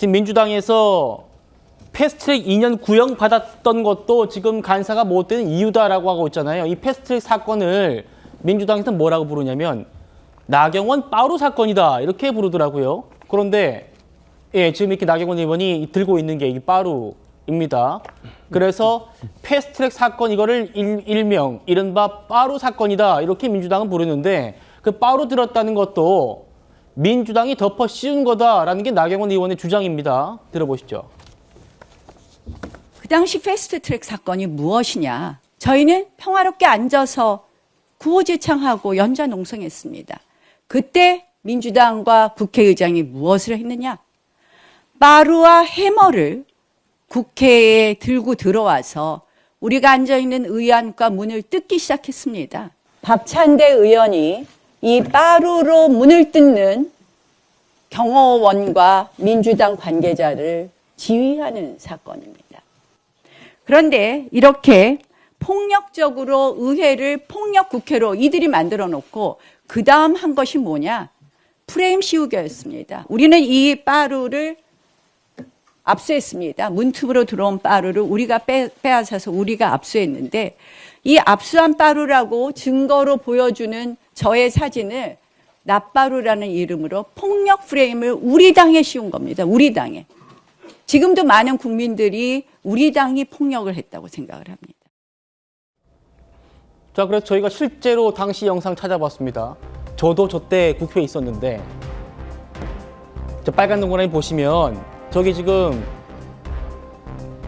지금 민주당에서 패스트트랙 2년 구형 받았던 것도 지금 간사가 못 되는 이유다라고 하고 있잖아요. 이 패스트트랙 사건을 민주당에서 뭐라고 부르냐면 나경원 빠루 사건이다 이렇게 부르더라고요. 그런데 예, 지금 이렇게 나경원 의원이 들고 있는 게 이 빠루입니다. 그래서 패스트트랙 사건 이거를 일명 이른바 빠루 사건이다 이렇게 민주당은 부르는데 그 빠루 들었다는 것도 민주당이 덮어 씌운 거다라는 게 나경원 의원의 주장입니다. 들어보시죠. 그 당시 패스트트랙 사건이 무엇이냐? 저희는 평화롭게 앉아서 구호제창하고 연좌농성했습니다. 그때 민주당과 국회의장이 무엇을 했느냐? 마루와 해머를 국회에 들고 들어와서 우리가 앉아있는 의안과 문을 뜯기 시작했습니다. 박찬대 의원이 이 마루로 문을 뜯는 경호원과 민주당 관계자를 지휘하는 사건입니다. 그런데 이렇게 폭력적으로 의회를 폭력국회로 이들이 만들어 놓고 그 다음 한 것이 뭐냐? 프레임 씌우기였습니다. 우리는 이 빠루를 압수했습니다. 문틈으로 들어온 빠루를 우리가 빼앗아서 우리가 압수했는데 이 압수한 빠루라고 증거로 보여주는 저의 사진을 낫빠루라는 이름으로 폭력 프레임을 우리 당에 씌운 겁니다. 우리 당에. 지금도 많은 국민들이 우리 당이 폭력을 했다고 생각을 합니다. 자, 그래서 저희가 실제로 당시 영상 찾아봤습니다. 저도 저때 국회에 있었는데 저 빨간 동그라미 보시면 저기 지금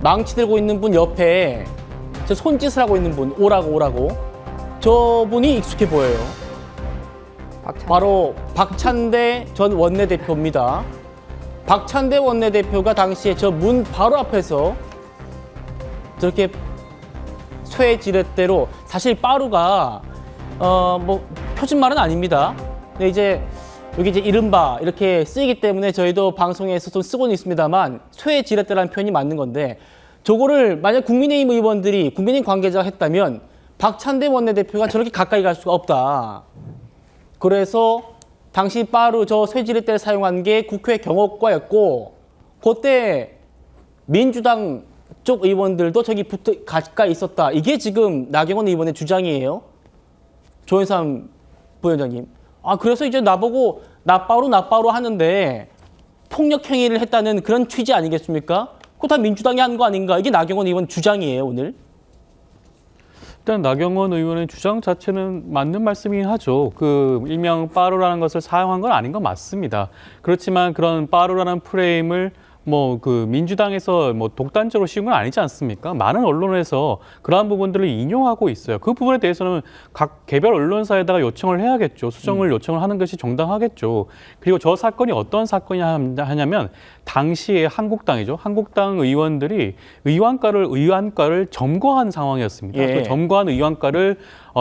망치 들고 있는 분 옆에 저 손짓을 하고 있는 분 오라고 저분이 익숙해 보여요. 바로 박찬대 전 원내대표입니다. 박찬대 원내대표가 당시에 저 문 바로 앞에서 저렇게 쇠지렛대로 사실 빠루가 뭐 표준말은 아닙니다. 근데 이제 여기 이제 이른바 이렇게 쓰이기 때문에 저희도 방송에서 좀 쓰고는 있습니다만 쇠지렛대라는 표현이 맞는 건데 저거를 만약 국민의힘 의원들이 국민의힘 관계자가 했다면 박찬대 원내대표가 저렇게 가까이 갈 수가 없다. 그래서 당시 빠루 저 쇠지렛대를 사용한 게 국회 경호과였고 그때 민주당 쪽 의원들도 저기 붙어 가까이 있었다. 이게 지금 나경원 의원의 주장이에요. 조현삼 부위원장님. 아 그래서 이제 나보고 나빠루 하는데 폭력 행위를 했다는 그런 취지 아니겠습니까? 그거 다 민주당이 한 거 아닌가? 이게 나경원 의원 주장이에요 오늘. 일단 나경원 의원의 주장 자체는 맞는 말씀이긴 하죠. 그 일명 빠루라는 것을 사용한 건 아닌 건 맞습니다. 그렇지만 그런 빠루라는 프레임을 뭐 그 민주당에서 뭐 독단적으로 씌운 건 아니지 않습니까? 많은 언론에서 그러한 부분들을 인용하고 있어요. 그 부분에 대해서는 각 개별 언론사에다가 요청을 해야겠죠. 수정을 요청을 하는 것이 정당하겠죠. 그리고 저 사건이 어떤 사건이냐 하냐면 당시에 한국당이죠. 한국당 의원들이 의안가를 점거한 상황이었습니다. 예. 그 점거한 의안가를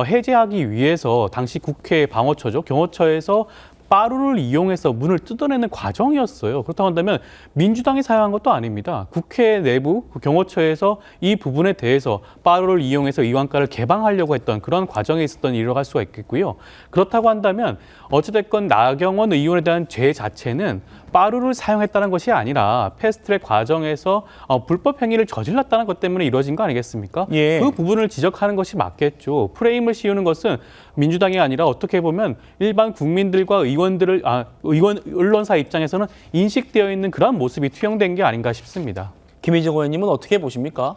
해제하기 위해서 당시 국회 방어처죠. 경호처에서 빠루를 이용해서 문을 뜯어내는 과정이었어요. 그렇다고 한다면 민주당이 사용한 것도 아닙니다. 국회 내부 경호처에서 이 부분에 대해서 빠루를 이용해서 의안가를 개방하려고 했던 그런 과정에 있었던 일이라고 할 수가 있겠고요. 그렇다고 한다면 어찌됐건 나경원 의원에 대한 죄 자체는 빠루를 사용했다는 것이 아니라 패스트트랙 과정에서 불법 행위를 저질렀다는 것 때문에 이루어진 거 아니겠습니까? 예. 그 부분을 지적하는 것이 맞겠죠. 프레임을 씌우는 것은 민주당이 아니라 어떻게 보면 일반 국민들과 언론사 입장에서는 인식되어 있는 그런 모습이 투영된 게 아닌가 싶습니다. 김희정 의원님은 어떻게 보십니까?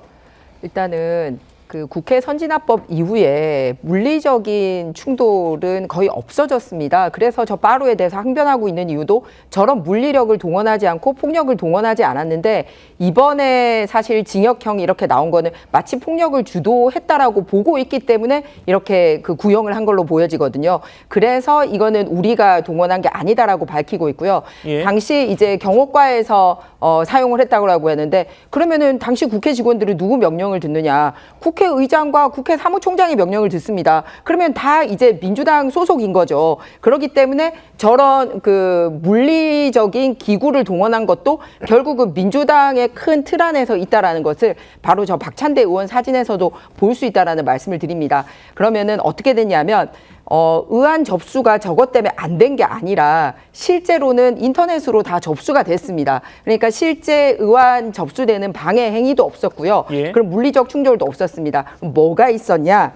일단은 그 국회 선진화법 이후에 물리적인 충돌은 거의 없어졌습니다. 그래서 저 빠루에 대해서 항변하고 있는 이유도 저런 물리력을 동원하지 않고 폭력을 동원하지 않았는데 이번에 사실 징역형이 이렇게 나온 거는 마치 폭력을 주도했다라고 보고 있기 때문에 이렇게 그 구형을 한 걸로 보여지거든요. 그래서 이거는 우리가 동원한 게 아니다라고 밝히고 있고요. 예. 당시 이제 경호과에서 사용을 했다고 하는데 그러면은 당시 국회 직원들이 누구 명령을 듣느냐? 국회의장과 국회 사무총장의 명령을 듣습니다. 그러면 다 이제 민주당 소속인 거죠. 그렇기 때문에 저런 그 물리적인 기구를 동원한 것도 결국은 민주당의 큰 틀 안에서 있다라는 것을 바로 저 박찬대 의원 사진에서도 볼 수 있다라는 말씀을 드립니다. 그러면은 어떻게 됐냐면 의안 접수가 저것 때문에 안 된 게 아니라 실제로는 인터넷으로 다 접수가 됐습니다. 그러니까 실제 의안 접수되는 방해 행위도 없었고요. 예. 그럼 물리적 충돌도 없었습니다. 뭐가 있었냐?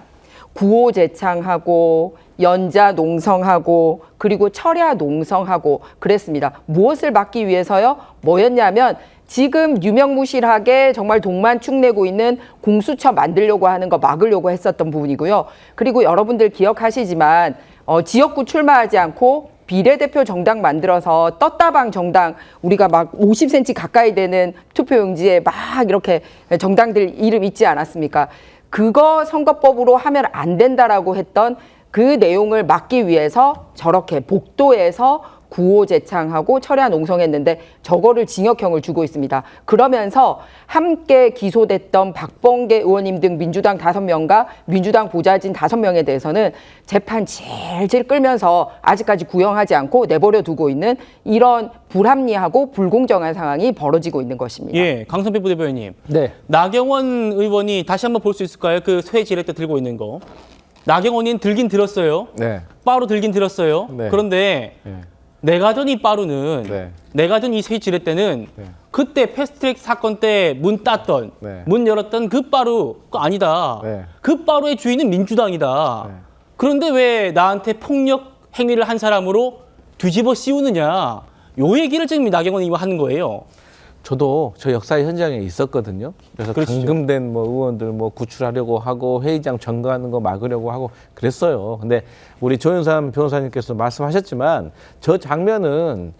구호 제창하고 연자 농성하고 그리고 철야 농성하고 그랬습니다. 무엇을 막기 위해서요? 뭐였냐면 지금 유명무실하게 정말 동만 축내고 있는 공수처 만들려고 하는 거 막으려고 했었던 부분이고요. 그리고 여러분들 기억하시지만 지역구 출마하지 않고 비례대표 정당 만들어서 떴다방 정당 우리가 막 50cm 가까이 되는 투표용지에 막 이렇게 정당들 이름 있지 않았습니까? 그거 선거법으로 하면 안 된다라고 했던 그 내용을 막기 위해서 저렇게 복도에서 구호 제창하고 철야 농성했는데 저거를 징역형을 주고 있습니다. 그러면서 함께 기소됐던 박범계 의원님 등 민주당 5명과 민주당 보좌진 5명에 대해서는 재판 질질 끌면서 아직까지 구형하지 않고 내버려 두고 있는 이런 불합리하고 불공정한 상황이 벌어지고 있는 것입니다. 예, 강성필 부대표님. 네. 나경원 의원이 다시 한번 볼 수 있을까요? 그 쇠 지렛대 들고 있는 거. 나경원이는 들긴 들었어요. 네. 빠로 들긴 들었어요. 네. 그런데 네. 내가 든 이 빠루는 네. 내가 든 이 쇠 지렛대는 네. 그때 패스트트랙 사건 때 문 땄던 네. 문 열었던 그 빠루가 아니다. 네. 그 빠루의 주인은 민주당이다. 네. 그런데 왜 나한테 폭력 행위를 한 사람으로 뒤집어 씌우느냐. 요 얘기를 지금 나경원 의원 하는 거예요. 저도 저 역사의 현장에 있었거든요. 그래서 그러시죠. 감금된 뭐 의원들 뭐 구출하려고 하고 회의장 점거하는 거 막으려고 하고 그랬어요. 근데 우리 조윤삼 변호사님께서 말씀하셨지만 저 장면은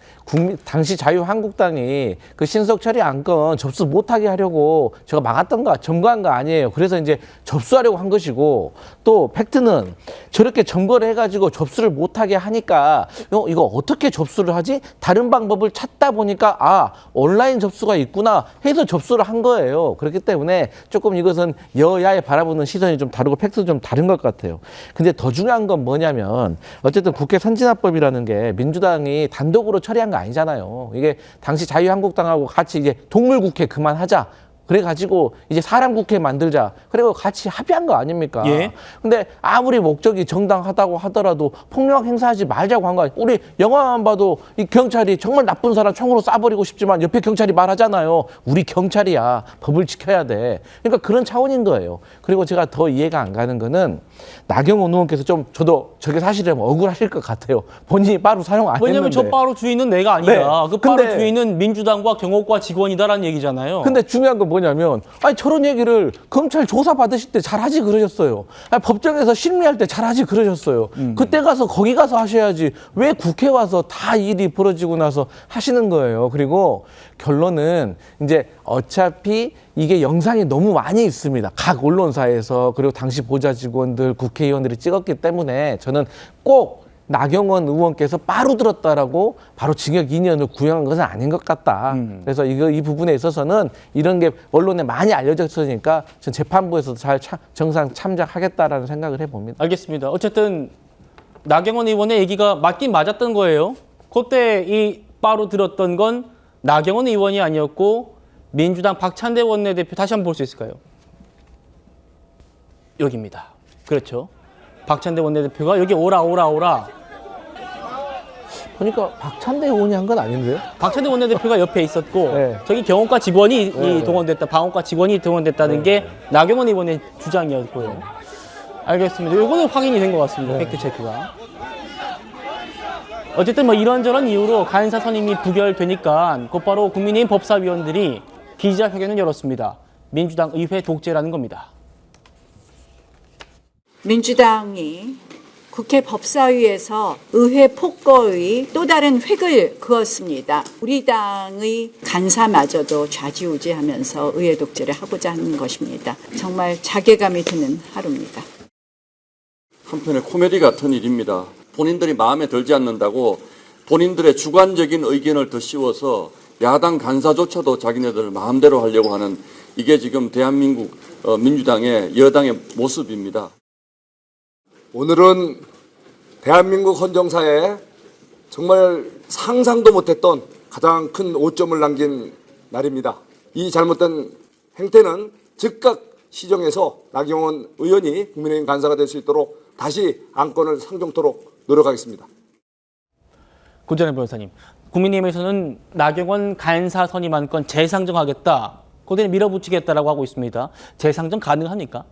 당시 자유한국당이 그 신석철이 안건 접수 못하게 하려고 제가 막았던 거 점거한 거 아니에요. 그래서 이제 접수하려고 한 것이고 또 팩트는 저렇게 점거를 해가지고 접수를 못하게 하니까 이거 어떻게 접수를 하지? 다른 방법을 찾다 보니까 아 온라인 접수가 있구나 해서 접수를 한 거예요. 그렇기 때문에 조금 이것은 여야에 바라보는 시선이 좀 다르고 팩트도 좀 다른 것 같아요. 근데 더 중요한 건 뭐냐면 어쨌든 국회 선진화법이라는 게 민주당이 단독으로 처리한 거 아니잖아요. 이게 당시 자유한국당하고 같이 이제 동물국회 그만하자. 그래가지고 이제 사람 국회 만들자. 그리고 같이 합의한 거 아닙니까? 예. 근데 아무리 목적이 정당하다고 하더라도 폭력 행사하지 말자고 한 거 아니에요. 우리 영화만 봐도 이 경찰이 정말 나쁜 사람 총으로 쏴버리고 싶지만 옆에 경찰이 말하잖아요. 우리 경찰이야. 법을 지켜야 돼. 그러니까 그런 차원인 거예요. 그리고 제가 더 이해가 안 가는 거는 나경원 의원께서 좀 저도 저게 사실은 억울하실 것 같아요. 본인이 빠루 사용 안 왜냐면 했는데. 저 빠루 주인은 내가 아니다. 네. 그 빠루 근데- 주인은 민주당과 경호과 직원이다라는 얘기잖아요. 근데 중요한 건 뭐냐면 아니 저런 얘기를 검찰 조사 받으실 때 잘하지 그러셨어요. 아니, 법정에서 심리할 때 잘하지 그러셨어요. 그때 가서 거기 가서 하셔야지 왜 국회 와서 다 일이 벌어지고 나서 하시는 거예요. 그리고 결론은 이제 어차피 이게 영상이 너무 많이 있습니다. 각 언론사에서 그리고 당시 보좌 직원들 국회의원들이 찍었기 때문에 저는 꼭 나경원 의원께서 빠루 들었다라고 바로 징역 2년을 구형한 것은 아닌 것 같다. 그래서 이 부분에 있어서는 이런 게 언론에 많이 알려졌으니까 전 재판부에서도 잘 정상 참작하겠다라는 생각을 해봅니다. 알겠습니다. 어쨌든 나경원 의원의 얘기가 맞긴 맞았던 거예요. 그때 이 빠루 들었던 건 나경원 의원이 아니었고 민주당 박찬대 원내대표 다시 한번 볼 수 있을까요? 여기입니다. 그렇죠. 박찬대 원내대표가 여기 오라. 보니까 박찬대 의원이 한 건 아닌데요? 박찬대 원내대표가 옆에 있었고 네. 저기 경호과 직원이 네. 동원됐다. 방호과 직원이 동원됐다는 게 나경원 의원의 주장이었고요. 알겠습니다. 요거는 확인이 된 것 같습니다. 팩트 체크가. 어쨌든 뭐 이런저런 이유로 간사 선임이 부결되니까 곧바로 국민의힘 법사위원들이 기자회견을 열었습니다. 민주당 의회 독재라는 겁니다. 민주당이 국회 법사위에서 의회 폭거의 또 다른 획을 그었습니다. 우리 당의 간사마저도 좌지우지하면서 의회 독재를 하고자 하는 것입니다. 정말 자괴감이 드는 하루입니다. 한편의 코미디 같은 일입니다. 본인들이 마음에 들지 않는다고 본인들의 주관적인 의견을 더 씌워서 야당 간사조차도 자기네들 마음대로 하려고 하는 이게 지금 대한민국 민주당의 여당의 모습입니다. 오늘은 대한민국 헌정사에 정말 상상도 못했던 가장 큰 오점을 남긴 날입니다. 이 잘못된 행태는 즉각 시정해서 나경원 의원이 국민의힘 간사가 될 수 있도록 다시 안건을 상정토록 노력하겠습니다. 고전의 변호사님, 국민의힘에서는 나경원 간사 선임 안건 재상정하겠다, 그대로 밀어붙이겠다라고 하고 있습니다. 재상정 가능합니까?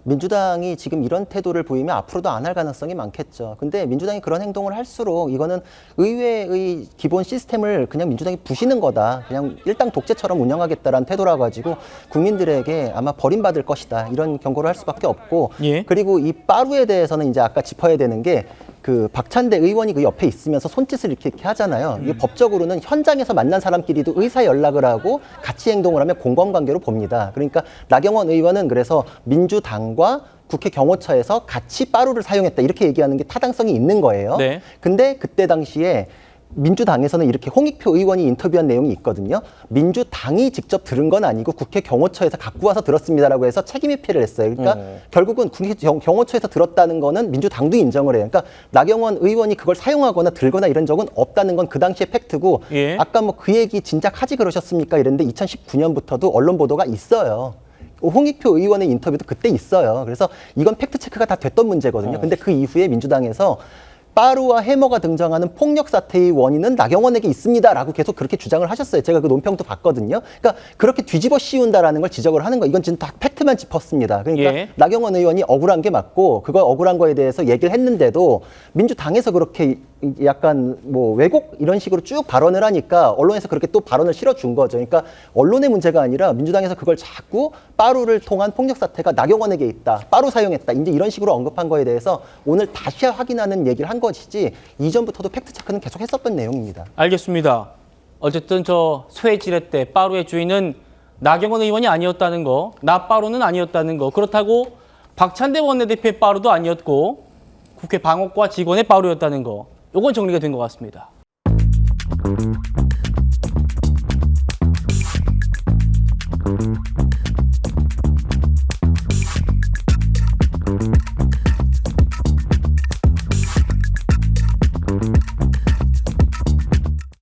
민주당이 지금 이런 태도를 보이면 앞으로도 안 할 가능성이 많겠죠. 근데 민주당이 그런 행동을 할수록 이거는 의회의 기본 시스템을 그냥 민주당이 부시는 거다. 그냥 일당 독재처럼 운영하겠다라는 태도라 가지고 국민들에게 아마 버림받을 것이다. 이런 경고를 할 수밖에 없고. 예. 그리고 이 빠루에 대해서는 이제 아까 짚어야 되는 게 그 박찬대 의원이 그 옆에 있으면서 손짓을 이렇게 하잖아요. 이게 법적으로는 현장에서 만난 사람끼리도 의사 연락을 하고 같이 행동을 하면 공범관계로 봅니다. 그러니까 나경원 의원은 그래서 민주당과 국회 경호처에서 같이 빠루를 사용했다 이렇게 얘기하는 게 타당성이 있는 거예요. 네. 근데 그때 당시에 민주당에서는 이렇게 홍익표 의원이 인터뷰한 내용이 있거든요. 민주당이 직접 들은 건 아니고 국회 경호처에서 갖고 와서 들었습니다라고 해서 책임 회피를 했어요. 그러니까 결국은 국회 경호처에서 들었다는 거는 민주당도 인정을 해요. 그러니까 나경원 의원이 그걸 사용하거나 들거나 이런 적은 없다는 건 그 당시의 팩트고 예. 아까 뭐 그 얘기 진작 하지 그러셨습니까? 이랬는데 2019년부터도 언론 보도가 있어요. 홍익표 의원의 인터뷰도 그때 있어요. 그래서 이건 팩트 체크가 다 됐던 문제거든요. 근데 그 이후에 민주당에서 빠루와 해머가 등장하는 폭력 사태의 원인은 나경원에게 있습니다라고 계속 그렇게 주장을 하셨어요. 제가 그 논평도 봤거든요. 그러니까 그렇게 뒤집어 씌운다라는 걸 지적을 하는 거, 이건 지금 다 팩트만 짚었습니다. 그러니까 예. 나경원 의원이 억울한 게 맞고 그거 억울한 거에 대해서 얘기를 했는데도 민주당에서 그렇게 약간 뭐 왜곡 이런 식으로 쭉 발언을 하니까 언론에서 그렇게 또 발언을 실어준 거죠. 그러니까 언론의 문제가 아니라 민주당에서 그걸 자꾸 빠루를 통한 폭력 사태가 나경원에게 있다, 빠루 사용했다, 이제 이런 식으로 언급한 거에 대해서 오늘 다시 확인하는 얘기를 한 것이지 이전부터도 팩트 체크는 계속 했었던 내용입니다. 알겠습니다. 어쨌든 저 소해지뢰 때 빠루의 주인은 나경원 의원이 아니었다는 거, 나 빠루는 아니었다는 거, 그렇다고 박찬대 원내대표의 빠루도 아니었고 국회 방어과 직원의 빠루였다는 거, 요건 정리가 된 것 같습니다.